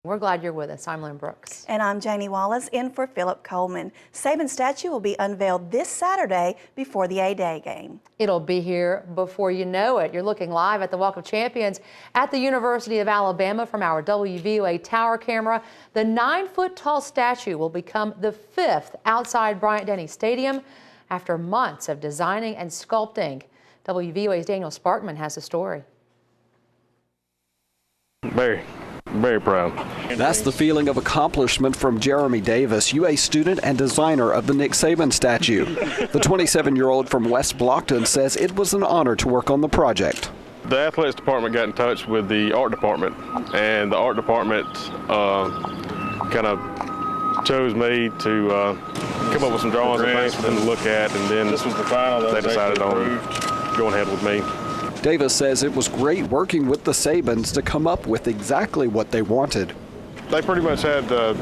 We're glad you're with us. I'm Lynn Brooks. And I'm Janie Wallace, in for Philip Coleman. Saban statue will be unveiled this Saturday before the A-Day game. It'll be here before you know it. You're looking live at the Walk of Champions at the University of Alabama from our WVUA tower camera. The 9-foot-tall statue will become the 5th outside Bryant Stadium after months of designing and sculpting. WVUA's Daniel Sparkman has the story. Very proud. That's the feeling of accomplishment from Jeremy Davis, UA student and designer of the Nick Saban statue. The 27-year-old from West Blockton says it was an honor to work on the project. The athletics department got in touch with the art department, and the art department kind of chose me to come up with some drawings and things for them to look at, and then this was the final. They decided on going ahead with me. Davis says it was great working with the Sabans to come up with exactly what they wanted. They pretty much had the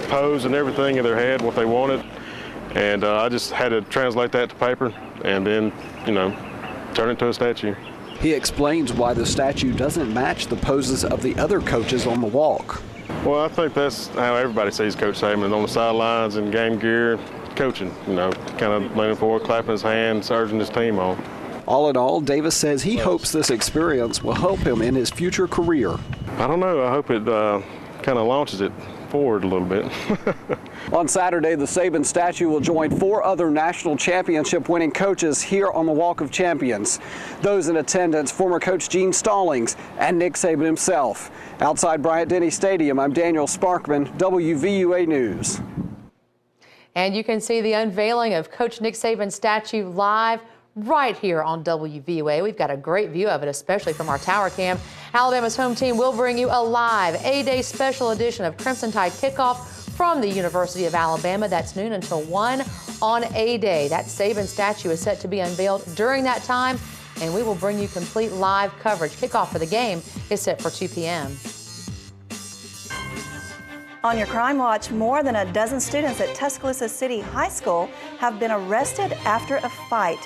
pose and everything in their head, what they wanted, and I just had to translate that to paper and then, turn it into a statue. He explains why the statue doesn't match the poses of the other coaches on the walk. Well, I think that's how everybody sees Coach Saban, on the sidelines in game gear, coaching, kind of leaning forward, clapping his hands, urging his team on. All in all, Davis says he hopes this experience will help him in his future career. I don't know. I hope it kind of launches it forward a little bit. On Saturday, the Saban statue will join 4 other national championship winning coaches here on the Walk of Champions. Those in attendance, former coach Gene Stallings and Nick Saban himself. Outside Bryant Stadium, I'm Daniel Sparkman, WVUA News. And you can see the unveiling of Coach Nick Saban's statue live right here on WVUA. We've got a great view of it, especially from our tower cam. Alabama's home team will bring you a live A-Day special edition of Crimson Tide Kickoff from the University of Alabama. That's noon until 1 on A-Day. That Saban statue is set to be unveiled during that time, and we will bring you complete live coverage. Kickoff for the game is set for 2 p.m. On your Crime Watch, more than a dozen students at Tuscaloosa City High School have been arrested after a fight.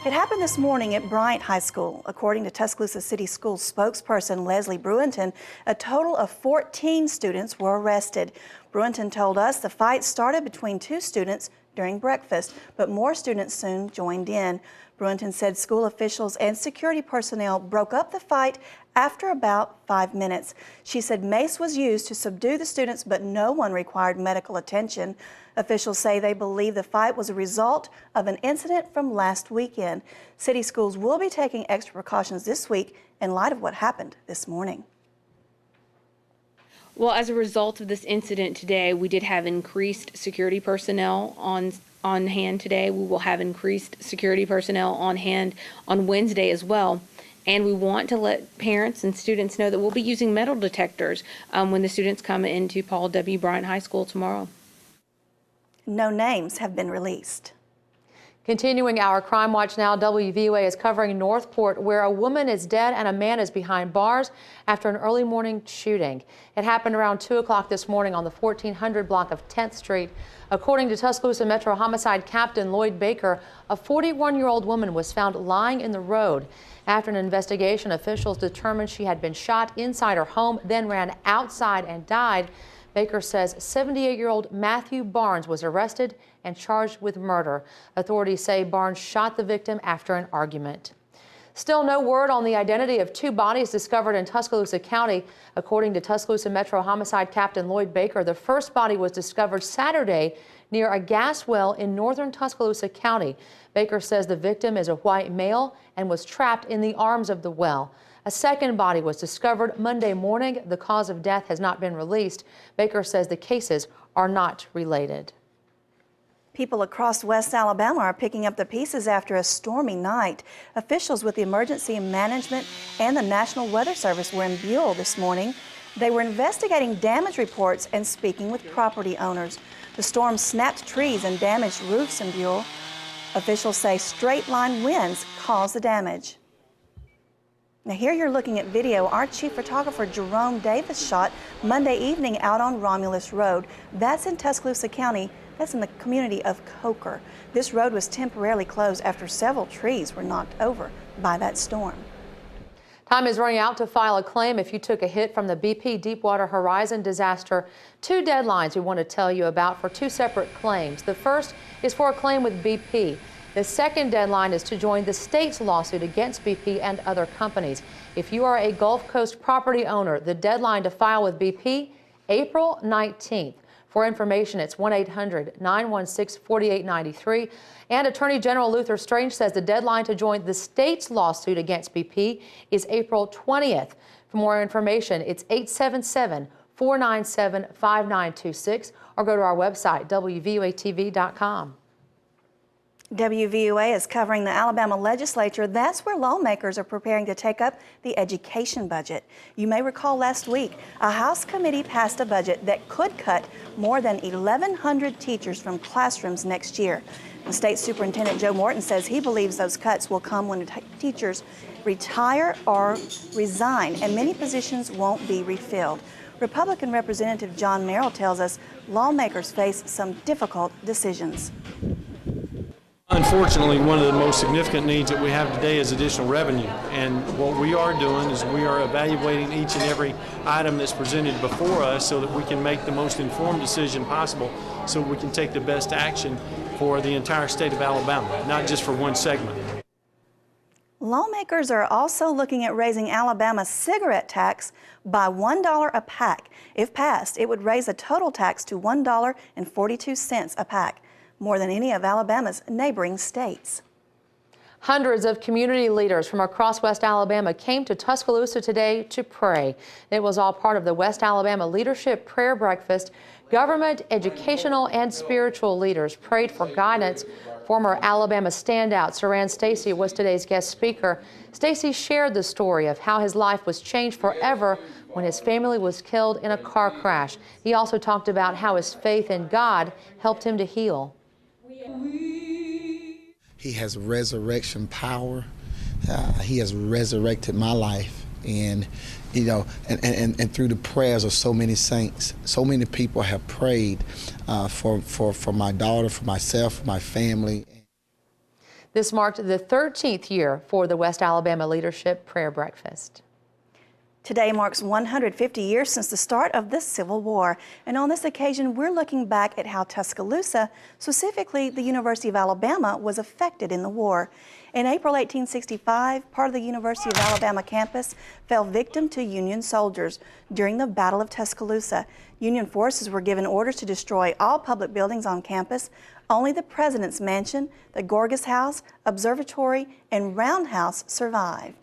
It happened this morning at Bryant High School. According to Tuscaloosa City Schools spokesperson Leslie Bruinton, a total of 14 students were arrested. Bruinton told us the fight started between 2 students during breakfast, but more students soon joined in. Bruinton said school officials and security personnel broke up the fight after about 5 minutes. She said mace was used to subdue the students, but no one required medical attention. Officials say they believe the fight was a result of an incident from last weekend. City schools will be taking extra precautions this week in light of what happened this morning. Well, as a result of this incident today, we did have increased security personnel on hand today. We will have increased security personnel on hand on Wednesday as well. And we want to let parents and students know that we'll be using metal detectors when the students come into Paul W. Bryant High School tomorrow. No names have been released. Continuing our Crime Watch now, WVUA is covering Northport, where a woman is dead and a man is behind bars after an early morning shooting. It happened around 2 o'clock this morning on the 1400 block of 10th Street. According to Tuscaloosa Metro Homicide Captain Lloyd Baker, a 41-year-old woman was found lying in the road. After an investigation, officials determined she had been shot inside her home, then ran outside and died. Baker says 78-year-old Matthew Barnes was arrested and charged with murder. Authorities say Barnes shot the victim after an argument. Still no word on the identity of 2 bodies discovered in Tuscaloosa County. According to Tuscaloosa Metro Homicide Captain Lloyd Baker, the first body was discovered Saturday near a gas well in northern Tuscaloosa County. Baker says the victim is a white male and was trapped in the arms of the well. A second body was discovered Monday morning. The cause of death has not been released. Baker says the cases are not related. People across West Alabama are picking up the pieces after a stormy night. Officials with the Emergency Management and the National Weather Service were in Buell this morning. They were investigating damage reports and speaking with property owners. The storm snapped trees and damaged roofs in Buell. Officials say straight-line winds caused the damage. Now here you're looking at video our chief photographer Jerome Davis shot Monday evening out on Romulus Road. That's in Tuscaloosa County. That's in the community of Coker. This road was temporarily closed after several trees were knocked over by that storm. Time is running out to file a claim if you took a hit from the BP Deepwater Horizon disaster. Two deadlines we want to tell you about for two separate claims. The first is for a claim with BP. The second deadline is to join the state's lawsuit against BP and other companies. If you are a Gulf Coast property owner, the deadline to file with BP, April 19th. For information, it's 1-800-916-4893. And Attorney General Luther Strange says the deadline to join the state's lawsuit against BP is April 20th. For more information, it's 877-497-5926 or go to our website, WVUA-TV.com. WVUA is covering the Alabama legislature. That's where lawmakers are preparing to take up the education budget. You may recall last week, a House committee passed a budget that could cut more than 1,100 teachers from classrooms next year. The State Superintendent Joe Morton says he believes those cuts will come when teachers retire or resign, and many positions won't be refilled. Republican Representative John Merrill tells us lawmakers face some difficult decisions. Unfortunately, one of the most significant needs that we have today is additional revenue. And what we are doing is we are evaluating each and every item that's presented before us so that we can make the most informed decision possible so we can take the best action for the entire state of Alabama, not just for one segment. Lawmakers are also looking at raising Alabama's cigarette tax by $1 a pack. If passed, it would raise the total tax to $1.42 a pack, more than any of Alabama's neighboring states. Hundreds of community leaders from across West Alabama came to Tuscaloosa today to pray. It was all part of the West Alabama Leadership Prayer Breakfast. Government, educational, and spiritual leaders prayed for guidance. Former Alabama standout Saran Stacy was today's guest speaker. Stacy shared the story of how his life was changed forever when his family was killed in a car crash. He also talked about how his faith in God helped him to heal. He has resurrection power. He has resurrected my life, and you know, and through the prayers of so many saints, so many people have prayed for my daughter, for myself, for my family. This marked the 13th year for the West Alabama Leadership Prayer Breakfast. Today marks 150 years since the start of the Civil War, and on this occasion we're looking back at how Tuscaloosa, specifically the University of Alabama, was affected in the war. In April 1865, part of the University of Alabama campus fell victim to Union soldiers during the Battle of Tuscaloosa. Union forces were given orders to destroy all public buildings on campus. Only the President's Mansion, the Gorgas House, Observatory, and Roundhouse survived.